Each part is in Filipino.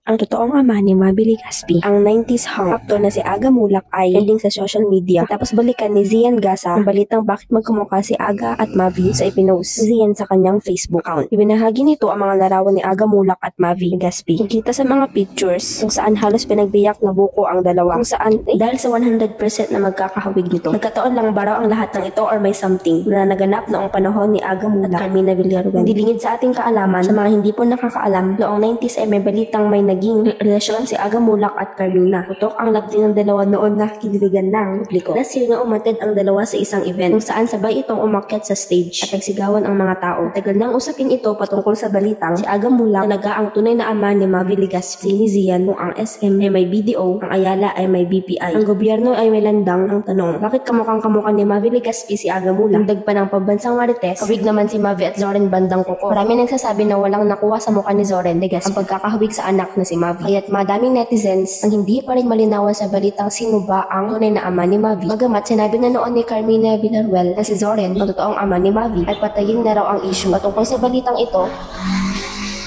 Ang totoong ama ni Mavi Legaspi, ang 90s hunk actor na si Aga Mulak ay trending sa social media. Tapos balikan ni Zian Gasa ang balitang bakit magkamukha si Aga at Mavi sa ipinost ni Zian sa kanyang Facebook account. Ibinahagi nito ang mga larawan ni Aga Mulak at Mavi Legaspi. Kita sa mga pictures kung saan halos pinagbiyak na buko ang dalawa. Kung saan dahil sa 100% na magkakahawig nito. Nagkataon lang ba raw ang lahat ng ito or may something na naganap noong panahon ni Aga Mulak at Carmina Villarruel. Dilingid sa ating kaalaman sa mga hindi po nakakaalam, noong 90s ay may balitang may naging relasyon si Aga Mulak at Carmina. Putok ang lagdi ng dalawa noon na kiniligan ng publiko. Last year nga umatid ang dalawa sa isang event kung saan sabay itong umakyat sa stage at nagsigawan ang mga tao. Tagal nang usapin ito patungkol sa balitang si Aga Mulak talaga ang tunay na ama ni Mavi Legaspi ni Zian kung ang SM ay may BDO, ang Ayala ay may BPI. Ang gobyerno ay may landang. Ang tanong, bakit kamukhang kamukha ni Mavi Legaspi si Aga Mulak? Dagdag pa ng pambansang marites, kawig naman si Mavi at Zoren Bandang Kuko. Marami nagsasabi na walang nakuha sa mukha ni Zoren Legaspi ang pagkakahawig sa anak na si Mavi. Kaya't madaming netizens ang hindi pa rin malinawan sa balitang sino ba ang tunay na ama ni Mavi. Bagamat sinabi na noon ni Carmina Villarruel na si Zoren ang totoong ama ni Mavi ay patayin na raw ang issue. Patungkol sa balitang ito,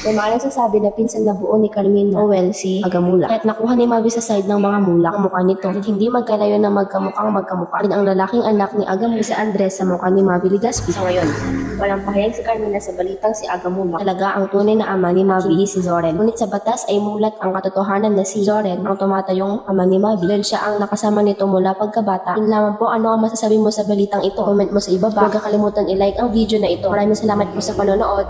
may mga nagsasabi na pinsan na buo ni Carmina o si Aga Mulak. Kahit nakuha ni Mavi sa side ng mga mulak ang mukha nito. At hindi magkalayo na magkamukha rin ang lalaking anak ni Aga Mulak si Andres sa mukha ni Mavi Legaspi. So ngayon, walang pahayag si Carmina sa balitang si Aga Mulak. Talaga ang tunay na ama ni Mavi si Zoren. Ngunit sa batas ay mulat ang katotohanan na si Zoren ang tumatayong ama ni Mavi. Dahil siya ang nakasama nito mula pagkabata. Yun lamang po, ano ang masasabi mo sa balitang ito? Comment mo sa ibaba. Huwag kakalimutan i-like ang video na ito. Maraming salamat po sa panonood.